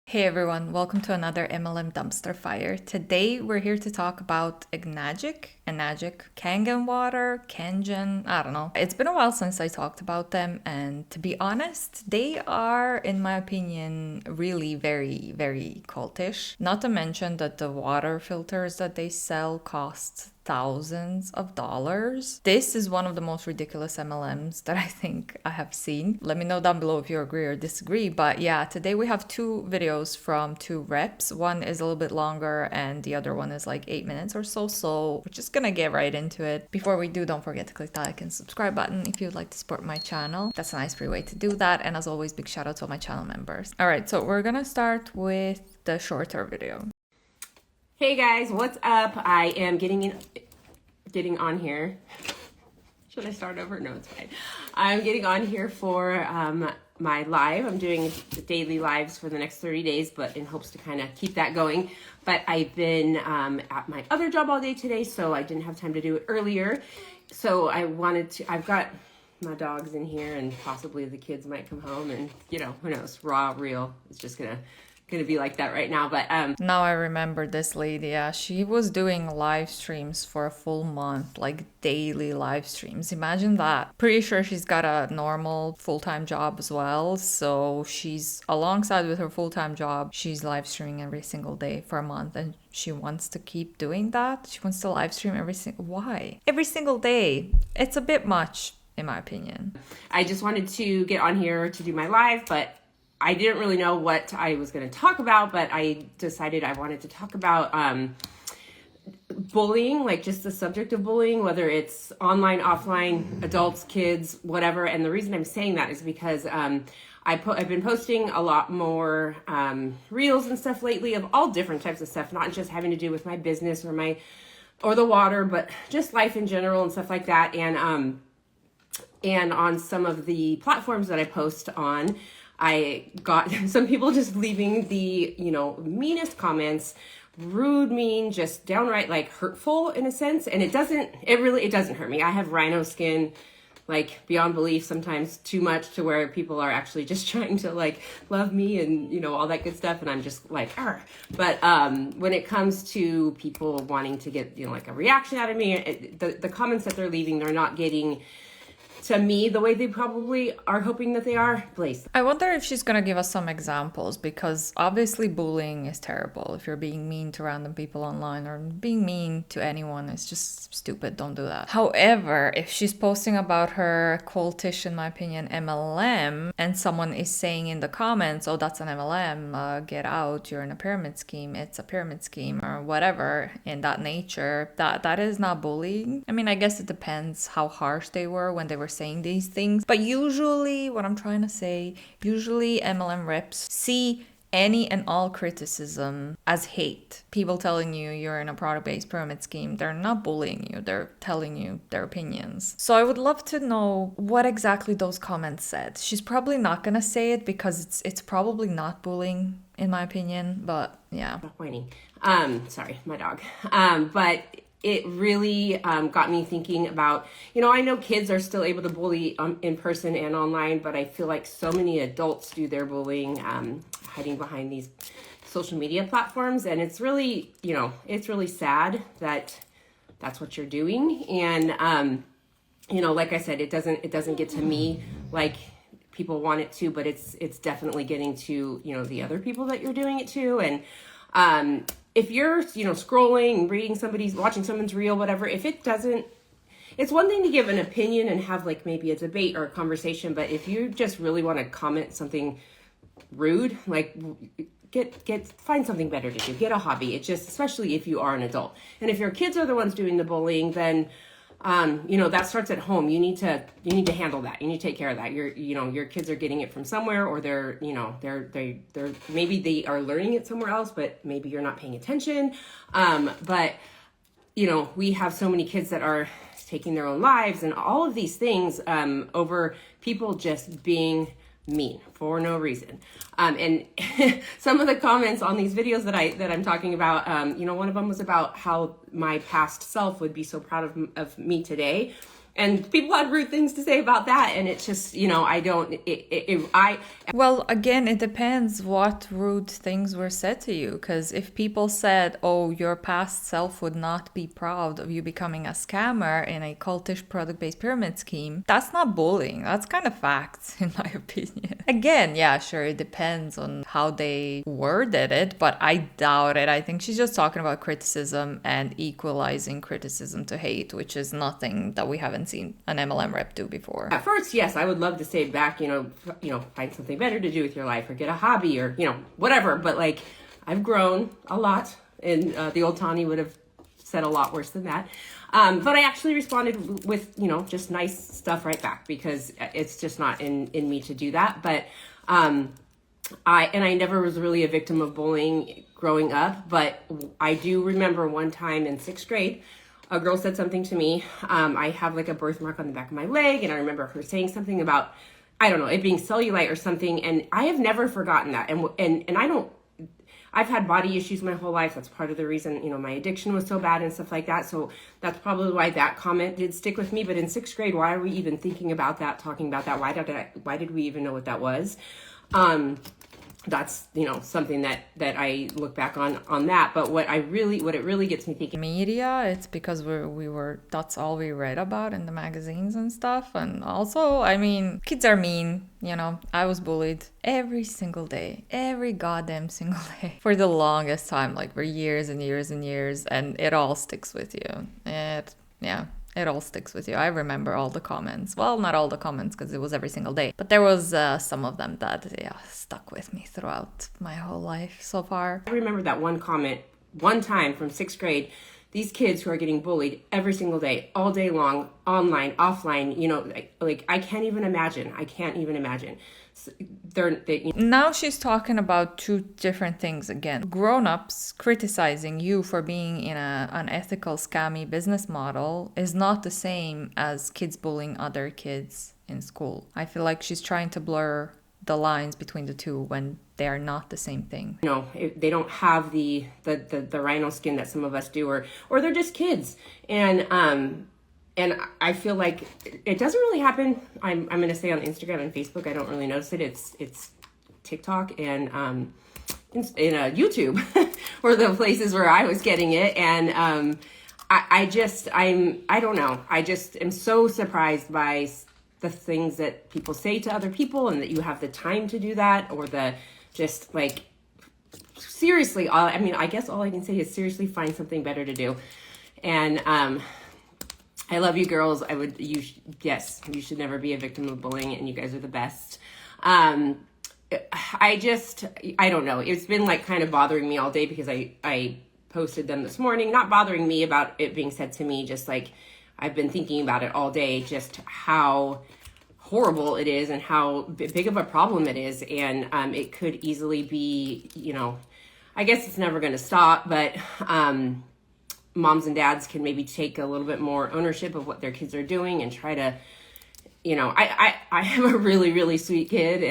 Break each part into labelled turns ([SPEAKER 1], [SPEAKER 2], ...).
[SPEAKER 1] Hey everyone, welcome to another MLM dumpster fire. Today we're here to talk about Enagic, Kangen Water, Kangen, I don't know. It's been a while since I talked about them, and to be honest, they are, in my opinion, really very cultish. Not to mention that the water filters that they sell cost thousands of dollars. This is one of the most ridiculous MLMs that I think I have seen. Let me know down below if you agree or disagree. But yeah, today we have two videos from two reps. One is a little bit longer and the other one is like 8 minutes or so. So we're just gonna get right into it. Before we do, don't forget to click the like and subscribe button if you'd like to support my channel. That's a nice free way to do that. And as always, big shout out to all my channel members. All right, so we're gonna start with the shorter video.
[SPEAKER 2] Hey guys, what's up? I am getting on here. Should I start over? No, it's fine. I'm getting on here for my live. I'm doing daily lives for the next 30 days, but in hopes to kind of keep that going. But I've been at my other job all day today, so I didn't have time to do it earlier. So I've got my dogs in here, and possibly the kids might come home, and who knows, raw, real. It's just gonna be like that right now. But
[SPEAKER 1] now I remember this lady. Yeah, she was doing live streams for a full month, like daily live streams. Imagine that. Pretty sure she's got a normal full-time job as well, so she's alongside with her full-time job, she's live streaming every single day for a month, and she wants to keep doing that. She wants to live stream why every single day? It's a bit much, in my opinion.
[SPEAKER 2] I just wanted to get on here to do my live, but I didn't really know what I was going to talk about, but I decided I wanted to talk about bullying, like just the subject of bullying, whether it's online, offline, adults, kids, whatever. And the reason I'm saying that is because I've been posting a lot more reels and stuff lately of all different types of stuff, not just having to do with my business or the water, but just life in general and stuff like that. And on some of the platforms that I post on, I got some people just leaving the, meanest comments, rude, mean, just downright like hurtful in a sense. And it doesn't hurt me. I have rhino skin, like beyond belief, sometimes too much to where people are actually just trying to like love me and, all that good stuff. And I'm just like, argh. But when it comes to people wanting to get, like a reaction out of me, the comments that they're leaving, they're not getting to me the way they probably are hoping that they are. Please.
[SPEAKER 1] I wonder if she's gonna give us some examples, because obviously bullying is terrible. If you're being mean to random people online or being mean to anyone, it's just stupid. Don't do that. However, if she's posting about her cultish, in my opinion, MLM, and someone is saying in the comments, oh, that's an MLM, get out, you're in a pyramid scheme, it's a pyramid scheme, or whatever in that nature, that is not bullying. I mean, I guess it depends how harsh they were when they were saying these things, but usually MLM reps see any and all criticism as hate. People telling you you're in a product-based pyramid scheme, they're not bullying you, they're telling you their opinions. So I would love to know what exactly those comments said. She's probably not gonna say it because it's probably not bullying, in my opinion, but yeah.
[SPEAKER 2] Not whining. Sorry, my dog. But it really got me thinking about, I know kids are still able to bully in person and online, but I feel like so many adults do their bullying hiding behind these social media platforms. And it's really, it's really sad that that's what you're doing. And, like I said, it doesn't get to me like people want it to, but it's definitely getting to, the other people that you're doing it to. And, if you're, scrolling, watching someone's reel, whatever, if it doesn't, it's one thing to give an opinion and have like maybe a debate or a conversation, but if you just really want to comment something rude, like find something better to do, get a hobby. It's just, especially if you are an adult. And if your kids are the ones doing the bullying, then that starts at home. You need to handle that. You need to take care of that. Your kids are getting it from somewhere, or they're maybe they are learning it somewhere else, but maybe you're not paying attention. But we have so many kids that are taking their own lives and all of these things, over people just being mean for no reason. And some of the comments on these videos that I'm talking about, one of them was about how my past self would be so proud of me today. and people had rude things to say about that. And it's just,
[SPEAKER 1] Well, again, it depends what rude things were said to you. Because if people said, oh, your past self would not be proud of you becoming a scammer in a cultish product-based pyramid scheme, that's not bullying. That's kind of facts, in my opinion. Again, yeah, sure, it depends on how they worded it, but I doubt it. I think she's just talking about criticism and equalizing criticism to hate, which is nothing that we haven't seen an MLM rep do before.
[SPEAKER 2] At first, yes, I would love to say back, find something better to do with your life or get a hobby or, whatever. But like, I've grown a lot, and the old Tawny would have said a lot worse than that. But I actually responded with, just nice stuff right back, because it's just not in me to do that. But I never was really a victim of bullying growing up, but I do remember one time in 6th grade, a girl said something to me. I have like a birthmark on the back of my leg, and I remember her saying something about, I don't know, it being cellulite or something, and I have never forgotten that. And I've had body issues my whole life. That's part of the reason, my addiction was so bad and stuff like that. So that's probably why that comment did stick with me. But in 6th grade, why are we even thinking about that, talking about that? Why did we even know what that was? That's, something that I look back on that. But what it really gets me thinking.
[SPEAKER 1] Media, it's because that's all we read about in the magazines and stuff. And also, I mean, kids are mean, I was bullied every single day, every goddamn single day for the longest time, like for years and years and years. And it all sticks with you. It all sticks with you. I remember all the comments. Well, not all the comments, because it was every single day. But there was some of them that, stuck with me throughout my whole life so far.
[SPEAKER 2] I remember that one comment one time from 6th grade. These kids who are getting bullied every single day, all day long, online, offline, like I can't even imagine.
[SPEAKER 1] Now she's talking about two different things again. Grown-ups criticizing you for being in an unethical, scammy business model is not the same as kids bullying other kids in school. I feel like she's trying to blur the lines between the two when they are not the same thing.
[SPEAKER 2] They don't have the rhino skin that some of us do, or they're just kids. And I feel like it doesn't really happen. I'm going to say on Instagram and Facebook, I don't really notice it. It's TikTok and in YouTube were the places where I was getting it. And I don't know. I just am so surprised by the things that people say to other people, and that you have the time to do that, or seriously, I guess all I can say is seriously find something better to do. And I love you girls. You should never be a victim of bullying, and you guys are the best. I don't know. It's been like kind of bothering me all day, because I posted them this morning, not bothering me about it being said to me, just like I've been thinking about it all day, just how horrible it is and how big of a problem it is. And it could easily be, I guess it's never going to stop, but moms and dads can maybe take a little bit more ownership of what their kids are doing and try to, I have a really, really sweet kid,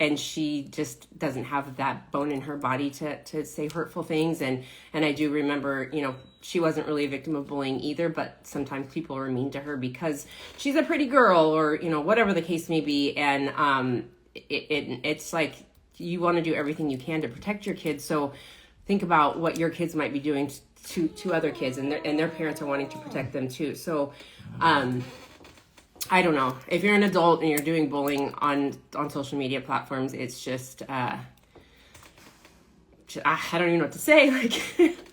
[SPEAKER 2] and she just doesn't have that bone in her body to say hurtful things. And I do remember, she wasn't really a victim of bullying either, but sometimes people are mean to her because she's a pretty girl, or, whatever the case may be. And it's like, you want to do everything you can to protect your kids. So think about what your kids might be doing to other kids, and their parents are wanting to protect them too. So, I don't know. If you're an adult and you're doing bullying on social media platforms, it's just, I don't even know what to say. Like,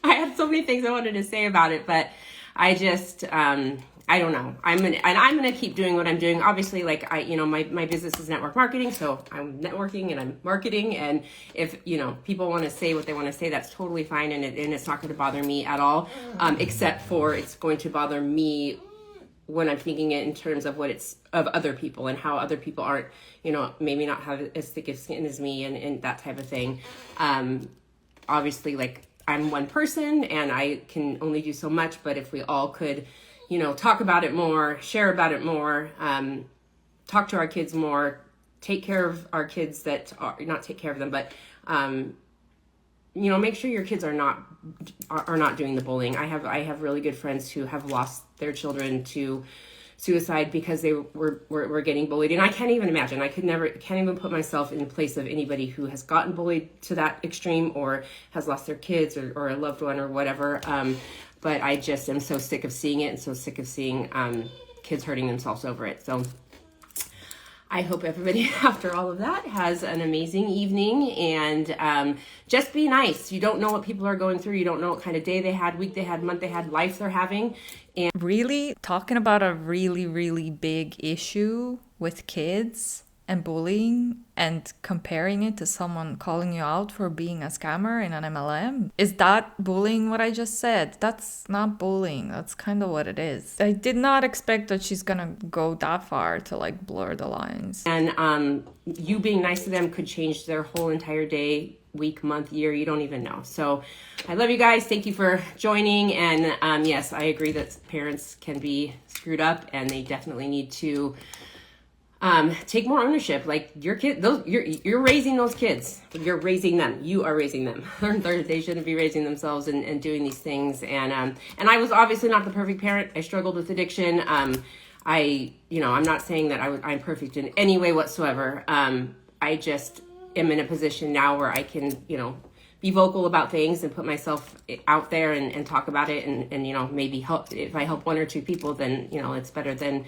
[SPEAKER 2] I had so many things I wanted to say about it, but I just, I don't know. I'm gonna keep doing what I'm doing. Obviously, like my business is network marketing, so I'm networking and I'm marketing. And if people want to say what they want to say, that's totally fine, and it's not going to bother me at all. Except for it's going to bother me when I'm thinking it in terms of what it's of other people, and how other people aren't, maybe not have as thick of skin as me, and that type of thing. Obviously, like, I'm one person and I can only do so much, but if we all could, talk about it more, share about it more, talk to our kids more, take care of our kids that are, not take care of them, but, make sure your kids are not are not doing the bullying. I have really good friends who have lost their children to suicide because they were getting bullied, and I can't even imagine. I can't even put myself in the place of anybody who has gotten bullied to that extreme or has lost their kids or a loved one or whatever. But I just am so sick of seeing it and so sick of seeing kids hurting themselves over it. So I hope everybody, after all of that, has an amazing evening, and just be nice. You don't know what people are going through. You don't know what kind of day they had, week they had, month they had, life they're having. And
[SPEAKER 1] really talking about a really, really big issue with kids and bullying and comparing it to someone calling you out for being a scammer in an MLM. Is that bullying what I just said? That's not bullying. That's kind of what it is. I did not expect that she's gonna go that far to like blur the lines.
[SPEAKER 2] And you being nice to them could change their whole entire day, week, month, year. You don't even know. So I love you guys. Thank you for joining. And yes, I agree that parents can be screwed up, and they definitely need to take more ownership. Like your kid, you're raising those kids. You're raising them. You are raising them. They shouldn't be raising themselves and doing these things. And I was obviously not the perfect parent. I struggled with addiction. I'm not saying that I'm perfect in any way whatsoever. I just am in a position now where I can, be vocal about things and put myself out there and talk about it and maybe help. If I help one or two people, then, it's better than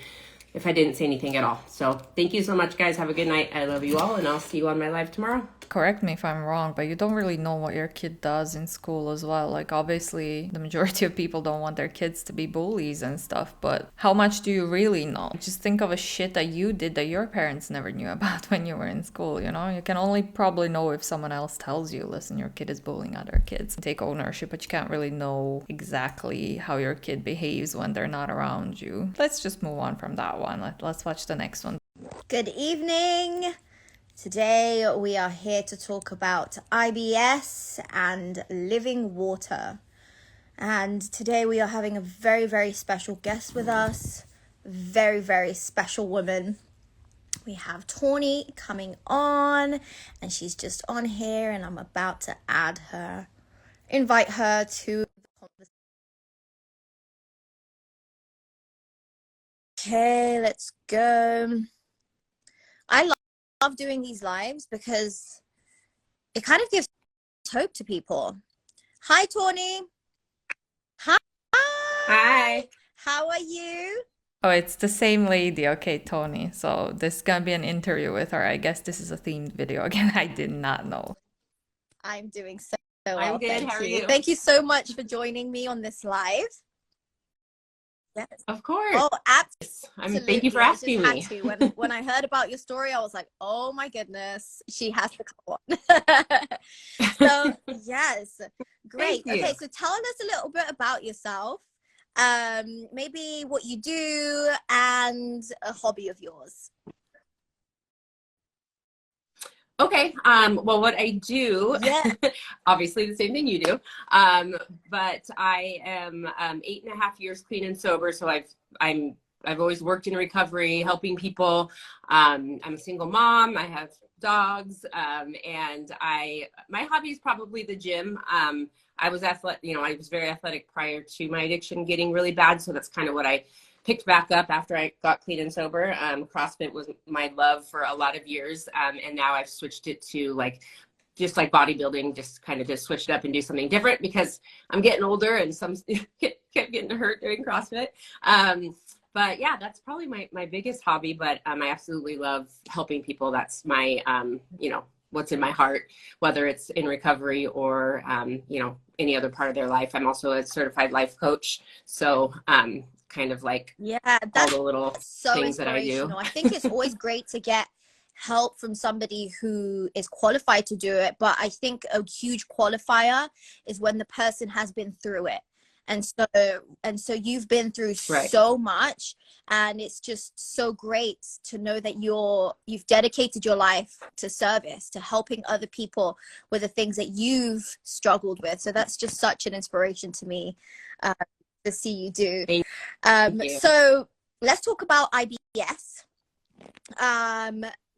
[SPEAKER 2] if I didn't say anything at all. So thank you so much, guys. Have a good night. I love you all, and I'll see you on my live tomorrow.
[SPEAKER 1] Correct me if I'm wrong, but you don't really know what your kid does in school as well. Like, obviously, the majority of people don't want their kids to be bullies and stuff, but how much do you really know? Just think of a shit that you did that your parents never knew about when you were in school, You can only probably know if someone else tells you, listen, your kid is bullying other kids. Take ownership, but you can't really know exactly how your kid behaves when they're not around you. Let's just move on from that one. Let's watch the next one.
[SPEAKER 3] Good evening. Today we are here to talk about IBS and living water. And today we are having a very, very special guest with us. Very, very special woman. We have Tawny coming on, and she's just on here, and I'm about to invite her to the conversation. Okay, let's go. I love doing these lives because it kind of gives hope to people. Hi, Tawny. Hi.
[SPEAKER 2] Hi.
[SPEAKER 3] How are you?
[SPEAKER 1] Oh, it's the same lady. Okay, Tawny. So this is gonna be an interview with her. I guess this is a themed video again. I did not know.
[SPEAKER 3] I'm doing so well.
[SPEAKER 2] I'm good.
[SPEAKER 3] Thank
[SPEAKER 2] How are
[SPEAKER 3] you.
[SPEAKER 2] you?
[SPEAKER 3] Thank you so much for joining me on this live. Yes.
[SPEAKER 2] Of course.
[SPEAKER 3] Oh, absolutely.
[SPEAKER 2] Thank you for asking me.
[SPEAKER 3] When I heard about your story, I was like, oh my goodness, she has to come on. So yes, great. Okay, so tell us a little bit about yourself. Maybe what you do and a hobby of yours.
[SPEAKER 2] Okay. Well, what I do, obviously the same thing you do. But I am 8.5 years clean and sober. So I've always worked in recovery, helping people. I'm a single mom. I have dogs. And my hobby is probably the gym. I was athletic, I was very athletic prior to my addiction getting really bad. So that's kind of what I picked back up after I got clean and sober. CrossFit was my love for a lot of years. And now I've switched it to just like bodybuilding, just kind of just switch it up and do something different because I'm getting older and some kept getting hurt during CrossFit. But yeah, that's probably my biggest hobby, but I absolutely love helping people. That's my, what's in my heart, whether it's in recovery or, any other part of their life. I'm also a certified life coach. So, kind of like all the little things that I do.
[SPEAKER 3] I think it's always great to get help from somebody who is qualified to do it. But I think a huge qualifier is when the person has been through it. And so you've been through so much, and it's just so great to know that you've dedicated your life to service, to helping other people with the things that you've struggled with. So that's just such an inspiration to me to see you do.
[SPEAKER 2] Thank you.
[SPEAKER 3] So let's talk about IBS.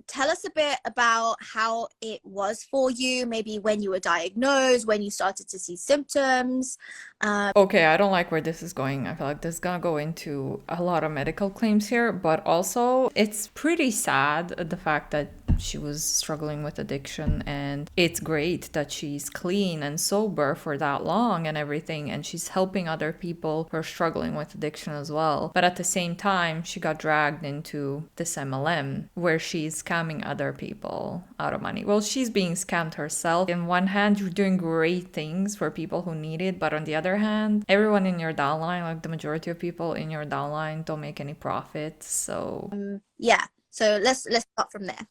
[SPEAKER 3] tell us a bit about how it was for you, maybe when you were diagnosed, when you started to see symptoms.
[SPEAKER 1] Okay, I don't like where this is going. I feel like this is gonna go into a lot of medical claims here, but also it's pretty sad the fact that she was struggling with addiction, and it's great that she's clean and sober for that long and everything, and she's helping other people who are struggling with addiction as well. But at the same time, she got dragged into this MLM where she's scamming other people out of money. Well, she's being scammed herself. On one hand, you're doing great things for people who need it, but on the other hand, everyone in your downline, like the majority of people in your downline, don't make any profit. So
[SPEAKER 3] yeah, so let's start from there.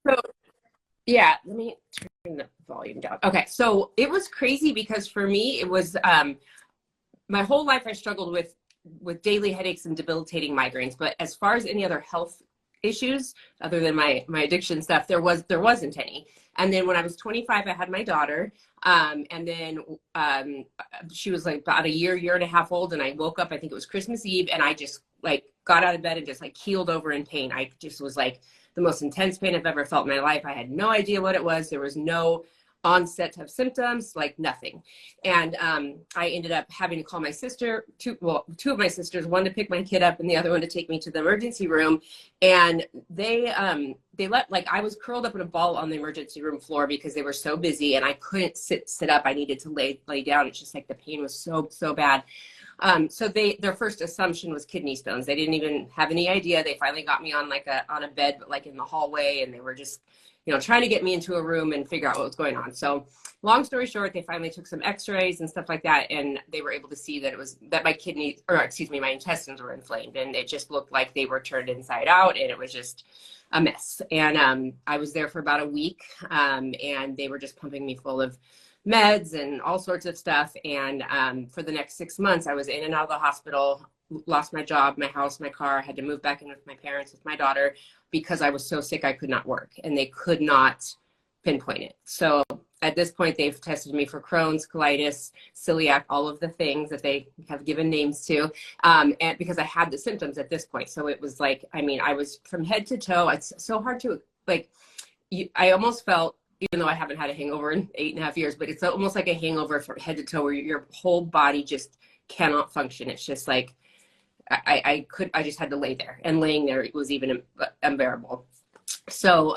[SPEAKER 2] So yeah, let me turn the volume down. Okay, so it was crazy because for me, it was my whole life I struggled with daily headaches and debilitating migraines. But as far as any other health issues other than my addiction stuff, there wasn't any. And then when I was 25, I had my daughter, and then she was like about a year and a half old, and I woke up, I think it was Christmas Eve, and I just like got out of bed and just like keeled over in pain. I just was like the most intense pain I've ever felt in my life. I had no idea what it was. There was no onset of symptoms, like nothing. And I ended up having to call my sister, two of my sisters, one to pick my kid up and the other one to take me to the emergency room. And they let, like, I was curled up in a ball on the emergency room floor because they were so busy and I couldn't sit up. I needed to lay down. It's just like the pain was so bad. So their first assumption was kidney stones. They didn't even have any idea. They finally got me on on a bed, but like in the hallway, and they were just, trying to get me into a room and figure out what was going on. So long story short, they finally took some x-rays and stuff like that. And they were able to see that my intestines were inflamed, and it just looked like they were turned inside out, and it was just a mess. And I was there for about a week, and they were just pumping me full of meds and all sorts of stuff. And for the next 6 months, I was in and out of the hospital, lost my job, my house, my car, had to move back in with my parents, with my daughter, because I was so sick I could not work, and they could not pinpoint it. So at this point, they've tested me for Crohn's, colitis, celiac, all of the things that they have given names to, and because I had the symptoms at this point. So it was like, I was from head to toe. It's so hard to, like, I almost felt, even though I haven't had a hangover in 8.5 years, but it's almost like a hangover from head to toe where your whole body just cannot function. It's just like, I just had to lay there, and laying there, it was even unbearable. So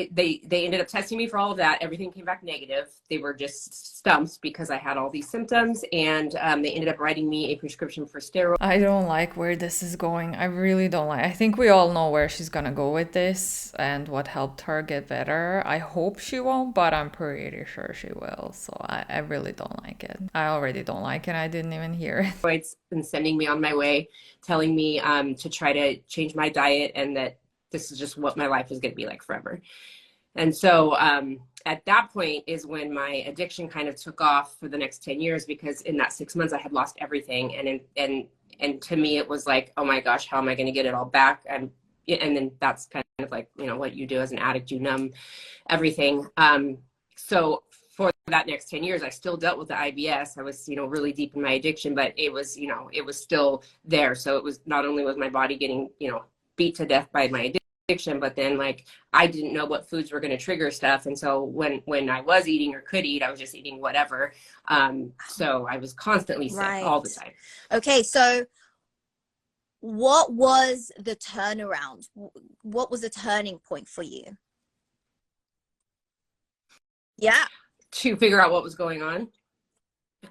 [SPEAKER 2] they ended up testing me for all of that. Everything came back negative. They were just stumped because I had all these symptoms, and they ended up writing me a prescription for steroids.
[SPEAKER 1] I don't like where this is going. I really don't like. I think we all know where she's gonna go with this and what helped her get better. I hope she won't, but I'm pretty sure she will. So I really don't like it. I already don't like it. I didn't even hear it.
[SPEAKER 2] And sending me on my way, telling me to try to change my diet, and that this is just what my life is going to be like forever. And so at that point is when my addiction kind of took off for the next 10 years, because in that 6 months I had lost everything. And to me, it was like, oh my gosh, how am I going to get it all back? And then that's kind of like, what you do as an addict, you numb everything. So for that next 10 years, I still dealt with the IBS. I was, really deep in my addiction, but it was, it was still there. So it was not only was my body getting, beat to death by my addiction, but then like I didn't know what foods were going to trigger stuff. And so when I was eating or could eat, I was just eating whatever. So I was constantly sick all the time.
[SPEAKER 3] Okay, so what was the turnaround? What was the turning point for you? Yeah.
[SPEAKER 2] To figure out what was going on.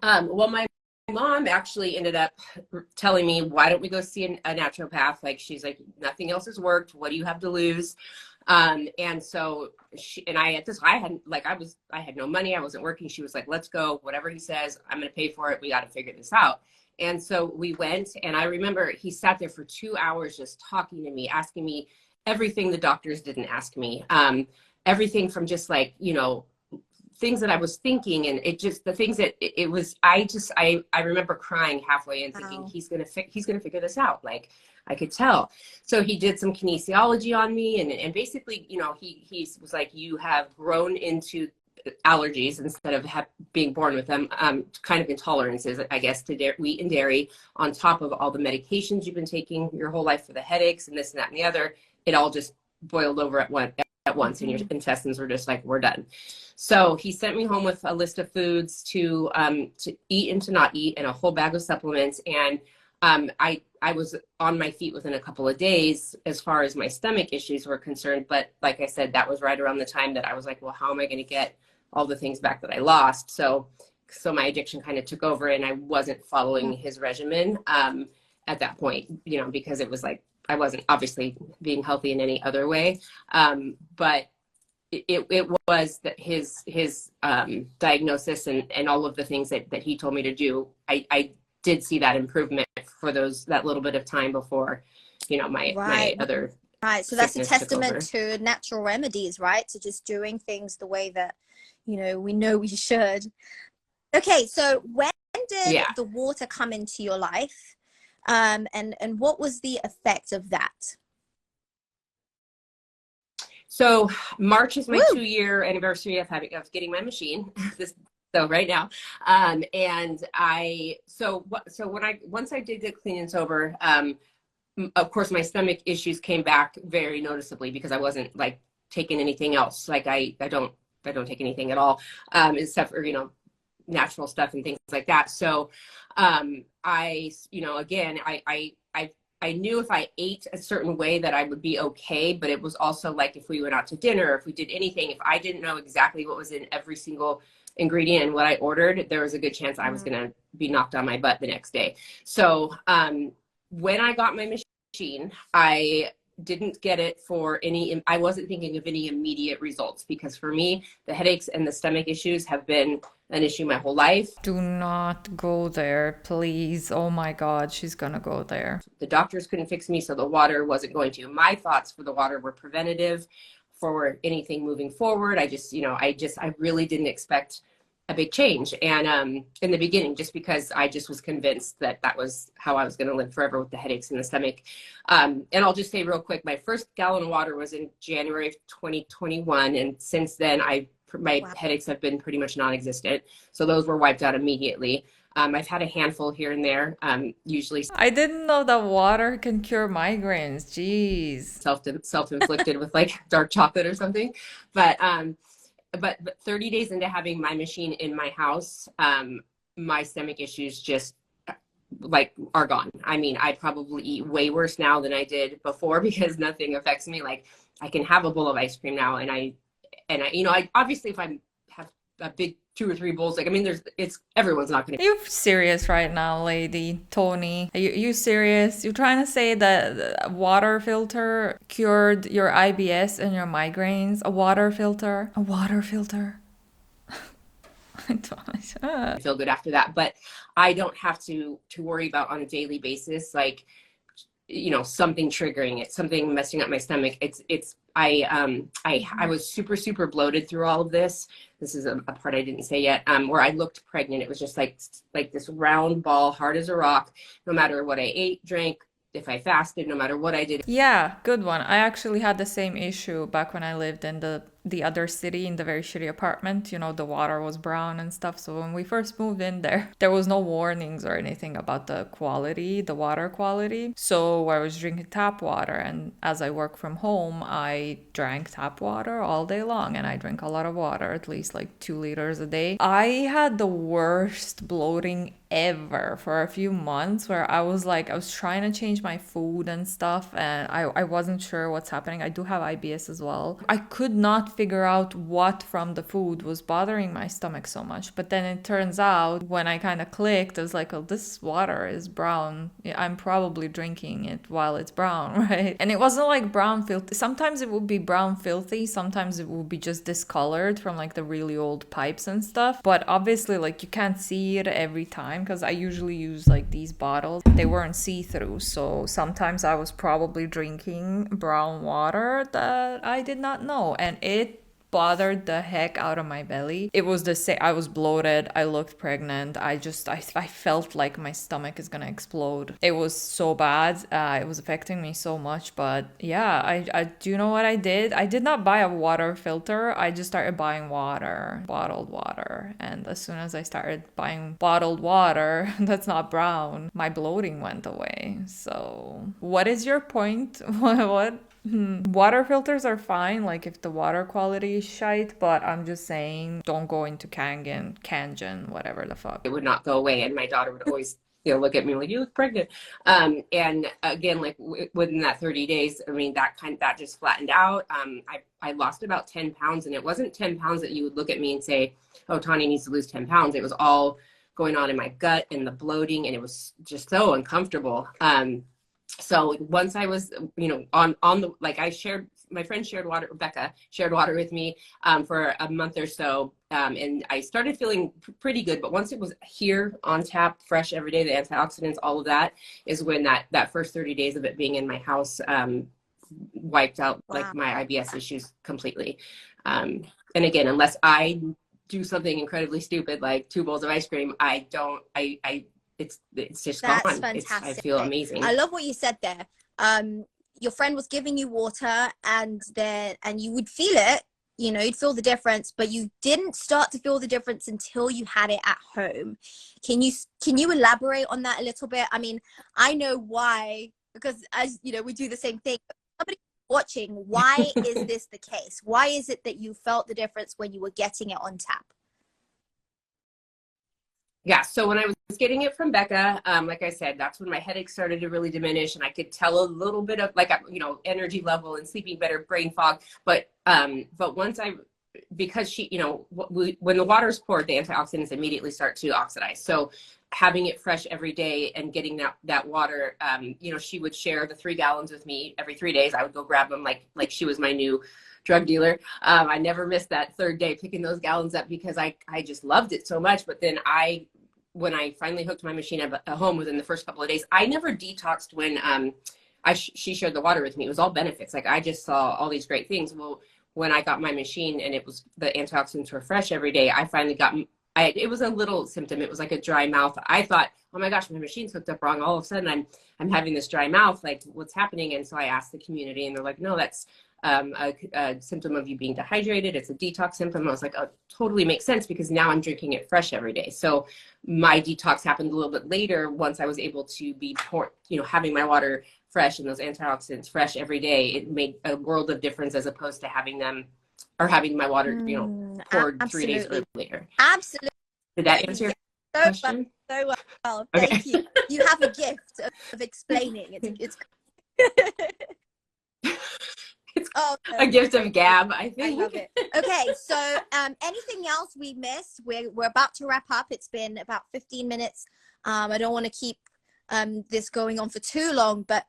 [SPEAKER 2] Well, my mom actually ended up telling me, why don't we go see a naturopath? Like, she's like, nothing else has worked. What do you have to lose? And so I had no money. I wasn't working. She was like, let's go, whatever he says, I'm going to pay for it. We got to figure this out. And so we went, and I remember he sat there for 2 hours just talking to me, asking me everything the doctors didn't ask me. Everything from just like, things that I was thinking, and it just, the things that it was, I remember crying halfway and thinking, he's going to figure this out. Like, I could tell. So he did some kinesiology on me, and basically, he was like, you have grown into allergies instead of being born with them, kind of intolerances, I guess, to wheat and dairy, on top of all the medications you've been taking your whole life for the headaches and this and that and the other. It all just boiled over at once, and your intestines were just like, we're done. So he sent me home with a list of foods to eat and to not eat, and a whole bag of supplements. And I was on my feet within a couple of days as far as my stomach issues were concerned. But like I said, that was right around the time that I was like, well, how am I going to get all the things back that I lost? So my addiction kind of took over, and I wasn't following his regimen at that point, you know, because it was like I wasn't obviously being healthy in any other way. But it was that his diagnosis and all of the things that he told me to do, I did see that improvement for that little bit of time before, you know, my other
[SPEAKER 3] right. So that's a
[SPEAKER 2] sickness took over.
[SPEAKER 3] testament to natural remedies, right? To just doing things the way that, you know we should. Okay, so when did the water come into your life? And what was the effect of that?
[SPEAKER 2] So March is my 2-year anniversary of getting my machine. So right now, and once I did get clean and sober, of course my stomach issues came back very noticeably because I wasn't like taking anything else. Like I don't take anything at all, except for, you know, natural stuff and things like that. So I knew if I ate a certain way that I would be okay, but it was also like if we went out to dinner, if we did anything, if I didn't know exactly what was in every single ingredient and what I ordered, there was a good chance I was going to be knocked on my butt the next day. So when I got my machine, I didn't get it I wasn't thinking of any immediate results, because for me, the headaches and the stomach issues have been an issue my whole life.
[SPEAKER 1] Do not go there, please. Oh my God, she's gonna go there.
[SPEAKER 2] The doctors couldn't fix me, so the water wasn't going to. My thoughts for the water were preventative for anything moving forward. I really didn't expect a big change. And in the beginning, just because I just was convinced that was how I was going to live forever with the headaches in the stomach. And I'll just say real quick, my first gallon of water was in January of 2021. And since then, my headaches have been pretty much non-existent. So those were wiped out immediately. I've had a handful here and there, usually.
[SPEAKER 1] I didn't know that water can cure migraines. Jeez.
[SPEAKER 2] Self-inflicted with like dark chocolate or something. But 30 days into having my machine in my house, my stomach issues just like are gone. I mean, I probably eat way worse now than I did before because nothing affects me. Like I can have a bowl of ice cream now, and I obviously if I have a big 2 or 3 bowls, like, I mean, everyone's not going to.
[SPEAKER 1] Are you serious right now, lady? Tony, are you serious? You're trying to say that a water filter cured your IBS and your migraines? A water filter? A water filter?
[SPEAKER 2] I feel good after that, but I don't have to worry about on a daily basis, like, you know, something triggering it, something messing up my stomach. I was super bloated through all of this. This is a part I didn't say yet, where I looked pregnant. It was just like this round ball, hard as a rock, no matter what I ate, drank, if I fasted, no matter what I did.
[SPEAKER 1] Yeah, good one. I actually had the same issue back when I lived in the other city, in the very shitty apartment. You know, the water was brown and stuff. So when we first moved in there was no warnings or anything about the water quality. So I was drinking tap water, and as I work from home, I drank tap water all day long, and I drink a lot of water, at least like 2 liters a day. I had the worst bloating ever for a few months, where I was trying to change my food and stuff, and I wasn't sure what's happening. I do have IBS as well. I could not figure out what from the food was bothering my stomach so much. But then it turns out, when I kind of clicked, I was like, oh, this water is brown. I'm probably drinking it while it's brown, right? And it wasn't like brown filthy. Sometimes it would be brown filthy. Sometimes it would be just discolored from like the really old pipes and stuff. But obviously, like, you can't see it every time, because I usually use like these bottles. They weren't see-through. So sometimes I was probably drinking brown water that I did not know. And it bothered the heck out of my belly. It was the same. I was bloated. I looked pregnant. I felt like my stomach is gonna explode. It was so bad. It was affecting me so much. But yeah, I do you know what I did? I did not buy a water filter. I just started buying water, bottled water. And as soon as I started buying bottled water that's not brown, my bloating went away. So what is your point? What? Water filters are fine, like if the water quality is shite, but I'm just saying don't go into Kangen, whatever the fuck.
[SPEAKER 2] It would not go away, and my daughter would always look at me like, you look pregnant. And again, like within that 30 days, I mean, that just flattened out. I lost about 10 pounds, and it wasn't 10 pounds that you would look at me and say, oh, Tanya needs to lose 10 pounds. It was all going on in my gut and the bloating, and it was just so uncomfortable. So once I was, on the, like my friend shared water, Rebecca shared water with me for a month or so. And I started feeling pretty good, but once it was here on tap, fresh every day, the antioxidants, all of that is when that first 30 days of it being in my house wiped out like my IBS issues completely. And again, unless I do something incredibly stupid, like 2 bowls of ice cream, it's just
[SPEAKER 3] That's
[SPEAKER 2] gone.
[SPEAKER 3] fantastic.
[SPEAKER 2] I feel amazing.
[SPEAKER 3] I love what you said there. Your friend was giving you water, and you would feel it, you'd feel the difference, but you didn't start to feel the difference until you had it at home. Can you elaborate on that a little bit? I mean, I know why, because as you know, we do the same thing. Somebody watching, why is this the case? Why is it that you felt the difference when you were getting it on tap?
[SPEAKER 2] Yeah, so when I was getting it from Becca, like I said, that's when my headaches started to really diminish, and I could tell a little bit of like, energy level and sleeping better, brain fog. But once because she, when the water is poured, the antioxidants immediately start to oxidize. So having it fresh every day and getting that water, she would share the 3 gallons with me every 3 days. I would go grab them like she was my new drug dealer. I never missed that 3rd day picking those gallons up because I just loved it so much. But then when I finally hooked my machine at home within the first couple of days, I never detoxed when she shared the water with me. It was all benefits. Like I just saw all these great things. Well, when I got my machine and it was the antioxidants were fresh every day, I finally got, it was a little symptom. It was like a dry mouth. I thought, oh my gosh, my machine's hooked up wrong. All of a sudden I'm having this dry mouth, like what's happening? And so I asked the community and they're like, no, that's a symptom of you being dehydrated. It's a detox symptom. I was like, oh, totally makes sense because now I'm drinking it fresh every day. So my detox happened a little bit later once I was able to be having my water fresh and those antioxidants fresh every day. It made a world of difference as opposed to having my water, poured
[SPEAKER 3] absolutely.
[SPEAKER 2] 3 days earlier.
[SPEAKER 3] Absolutely.
[SPEAKER 2] Did that answer your question?
[SPEAKER 3] So well.
[SPEAKER 2] Okay.
[SPEAKER 3] Thank you. You have a gift of explaining. It's
[SPEAKER 2] a gift of gab, I think.
[SPEAKER 3] I love it. Okay, so anything else we missed? We're about to wrap up. It's been about 15 minutes. I don't want to keep this going on for too long, but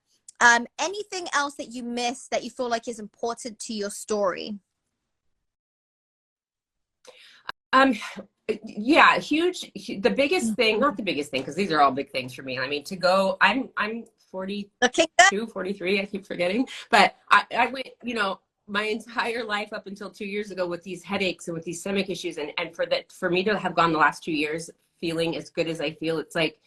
[SPEAKER 3] anything else that you missed that you feel like is important to your story?
[SPEAKER 2] Yeah, the biggest thing, not the biggest thing, because these are all big things for me. I mean, I'm 42, 43, I keep forgetting. But I went, my entire life up until 2 years ago with these headaches and with these stomach issues. And for me to have gone the last 2 years feeling as good as I feel, it's like,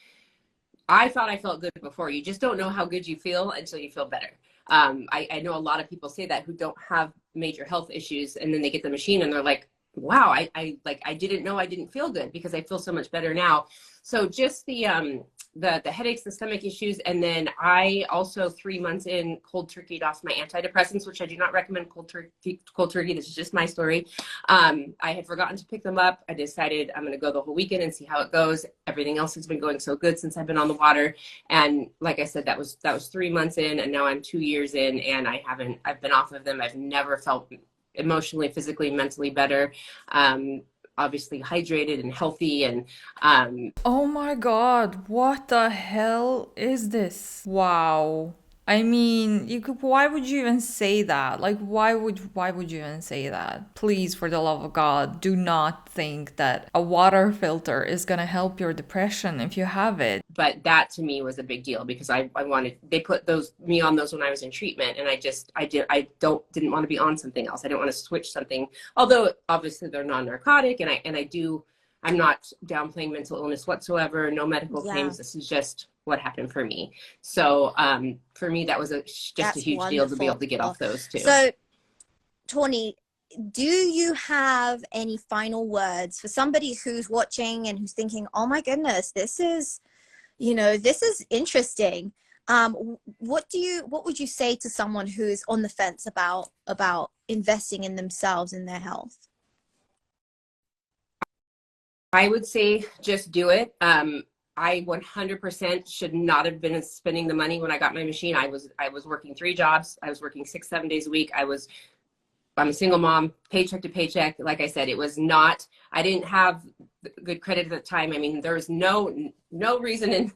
[SPEAKER 2] I thought I felt good before. You just don't know how good you feel until you feel better. I know a lot of people say that who don't have major health issues, and then they get the machine and they're like, wow, I didn't know I didn't feel good because I feel so much better now. So just the headaches, the stomach issues, and then I also 3 months in cold turkeyed off my antidepressants, which I do not recommend cold turkey. This is just my story. I had forgotten to pick them up. I decided I'm going to go the whole weekend and see how it goes. Everything else has been going so good since I've been on the water. And like I said, that was 3 months in, and now I'm 2 years in, and I've been off of them. I've never felt emotionally, physically, mentally better. Obviously hydrated and healthy, and
[SPEAKER 1] Oh my God, what the hell is this? Wow. I mean, why would you even say that? Like, why would you even say that? Please, for the love of God, do not think that a water filter is gonna help your depression if you have it.
[SPEAKER 2] but that to me was a big deal because they put me on those when I was in treatment, and I didn't want to be on something else. I didn't want to switch something, although obviously they're non-narcotic, I'm not downplaying mental illness whatsoever, no medical claims. This is just what happened for me. So for me, that was just a huge deal to be able to get off those too.
[SPEAKER 3] So Tawny, do you have any final words for somebody who's watching and who's thinking, oh my goodness, this is interesting. What would you say to someone who is on the fence about investing in themselves and their health?
[SPEAKER 2] I would say just do it. I 100% should not have been spending the money when I got my machine. I was working 3 jobs. I was working 6, 7 days a week. I'm a single mom, paycheck to paycheck. Like I said, it was not, I didn't have good credit at the time. I mean, there was no reason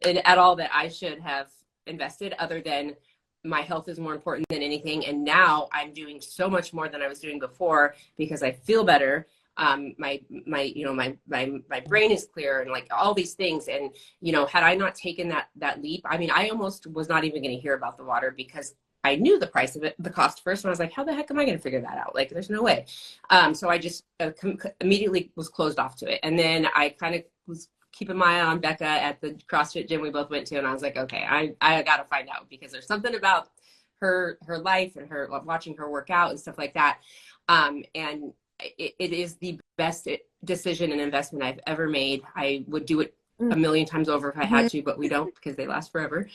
[SPEAKER 2] at all that I should have invested, other than my health is more important than anything. And now I'm doing so much more than I was doing before because I feel better. My brain is clear, and like all these things. And, had I not taken that leap, I mean, I almost was not even going to hear about the water because I knew the price of it, the cost first. And I was like, how the heck am I going to figure that out? Like, there's no way. So I just immediately was closed off to it. And then I kind of was keeping my eye on Becca at the CrossFit gym we both went to. And I was like, okay, I got to find out, because there's something about her life and her watching her work out and stuff like that. And it is the best decision and investment I've ever made. I would do it a million times over if I had to, but we don't, because they last forever.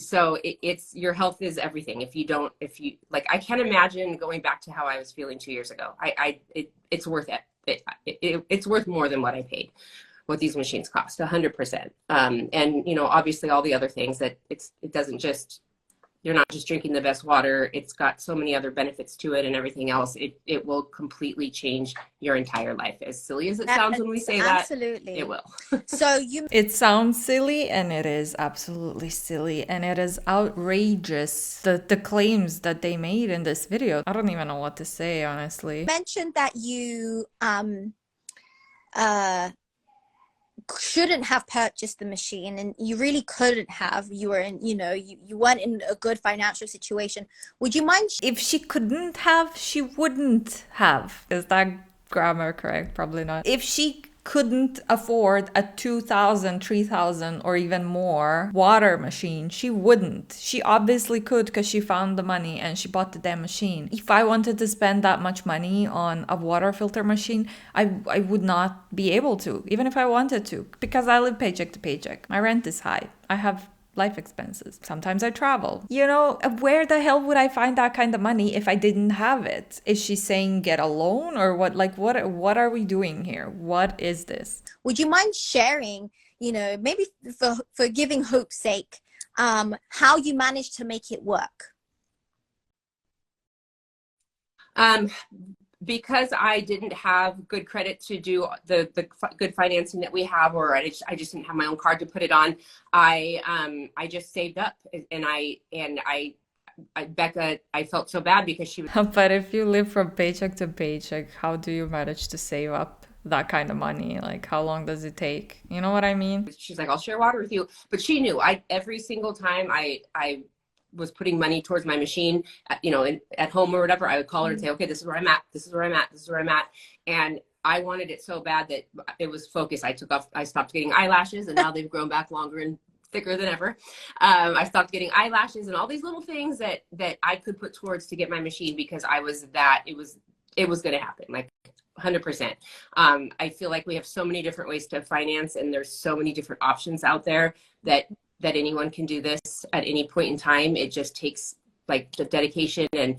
[SPEAKER 2] So it's your health is everything. If you like, I can't imagine going back to how I was feeling 2 years ago. It's worth it. It's worth more than what I paid, what these machines cost, 100%. And obviously all the other things that it doesn't just, you're not just drinking the best water. It's got so many other benefits to it and everything else. It will completely change your entire life. As silly as it sounds when we say that,
[SPEAKER 3] absolutely,
[SPEAKER 2] it will.
[SPEAKER 3] So
[SPEAKER 1] It sounds silly, and it is absolutely silly, and it is outrageous, the claims that they made in this video. I don't even know what to say, honestly.
[SPEAKER 3] mentioned that you shouldn't have purchased the machine, and you really couldn't have. You were in, you weren't in a good financial situation. Would you mind
[SPEAKER 1] If she couldn't have, she wouldn't have. Is that grammar correct? Probably not. If she couldn't afford a 2,000, 3,000 or even more water machine, she wouldn't. She obviously could, because she found the money and she bought the damn machine. If I wanted to spend that much money on a water filter machine, I would not be able to, even if I wanted to, because I live paycheck to paycheck. My rent is high. I have life expenses. Sometimes I travel. Where the hell would I find that kind of money if I didn't have it? Is she saying get a loan, or what? Like, what are we doing here? What is this?
[SPEAKER 3] Would you mind sharing, maybe for giving hope's sake, how you managed to make it work?
[SPEAKER 2] Because I didn't have good credit to do the good financing that we have, or I just didn't have my own card to put it on. I just saved up, and Becca, I felt so bad because she was.
[SPEAKER 1] But if you live from paycheck to paycheck, how do you manage to save up that kind of money? Like, how long does it take? You know what I mean?
[SPEAKER 2] She's like, I'll share water with you. But she knew every single time I was putting money towards my machine, at home or whatever, I would call her and say, okay, this is where I'm at. This is where I'm at. This is where I'm at. And I wanted it so bad that it was focused. I stopped getting eyelashes, and now they've grown back longer and thicker than ever. I stopped getting eyelashes and all these little things that I could put towards to get my machine, because it was going to happen. Like, 100%. I feel like we have so many different ways to finance, and there's so many different options out there that anyone can do this at any point in time. It just takes like the dedication and,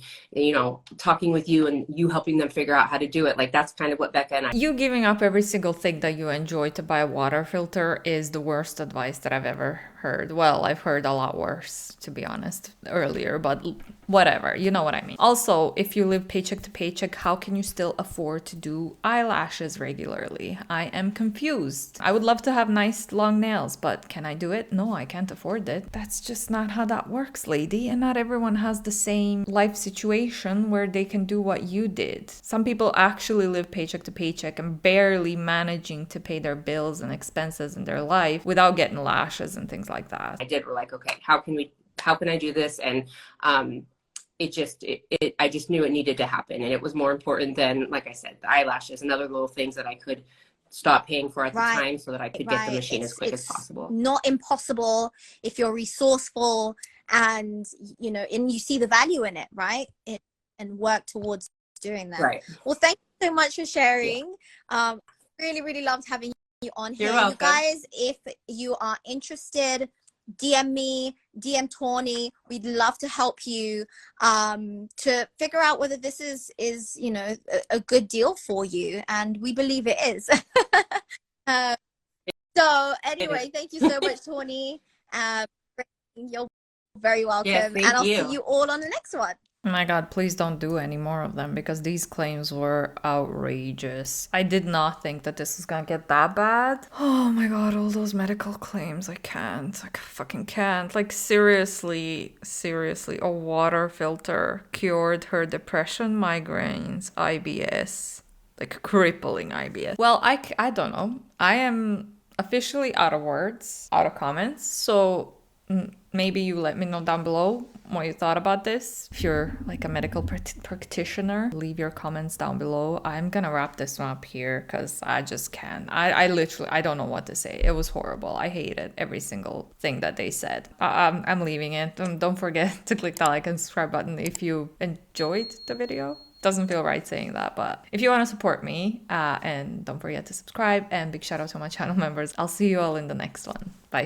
[SPEAKER 2] talking with you and you helping them figure out how to do it. Like, that's kind of what Becca and I.
[SPEAKER 1] You giving up every single thing that you enjoy to buy a water filter is the worst advice that I've ever heard. Well, I've heard a lot worse, to be honest, earlier, but whatever, you know what I mean. Also, if you live paycheck to paycheck, how can you still afford to do eyelashes regularly? I am confused. I would love to have nice long nails, but can I do it? No, I can't afford it. That's just not how that works, lady. And not everyone has the same life situation where they can do what you did. Some people actually live paycheck to paycheck and barely managing to pay their bills and expenses in their life without getting lashes and things like that.
[SPEAKER 2] We're like, okay, how can I do this? And I just knew it needed to happen, and it was more important than, like I said, the eyelashes and other little things that I could stop paying for at the time, so that I could get the machine as quick as possible.
[SPEAKER 3] Not impossible if you're resourceful and you see the value in it, right? And work towards doing that.
[SPEAKER 2] Right.
[SPEAKER 3] Well, thank you so much for sharing. Really, really loved having you on here.
[SPEAKER 2] You're welcome.
[SPEAKER 3] You guys, if you are interested, DM me, DM Tawny. We'd love to help you to figure out whether this is you know a good deal for you, and we believe it is. uh, so
[SPEAKER 2] It is.
[SPEAKER 3] anyway, thank you so much, Tawny. You're very
[SPEAKER 2] Yes,
[SPEAKER 3] welcome, and
[SPEAKER 2] thank
[SPEAKER 3] I'll see
[SPEAKER 2] you.
[SPEAKER 3] you all on the next one.
[SPEAKER 1] Oh my god, please don't do any more of them because these claims were outrageous. I did not think that this was gonna get that bad. Oh my god, all those medical claims. I can't. I fucking can't. Like, seriously, seriously, a water filter cured her depression, migraines, IBS. Like, crippling IBS. Well, I don't know. I am officially out of words, out of comments. So maybe you let me know down below what you thought about this. If you're like a medical practitioner, leave your comments down below. I'm gonna wrap this one up here because I just can't. I literally, I don't know what to say. It was horrible. I hated every single thing that they said. I'm leaving it. Don't forget to click that like and subscribe button if you enjoyed the video. Doesn't feel right saying that, but if you want to support me, and don't forget to subscribe, and big shout out to my channel members. I'll see you all in the next one. Bye.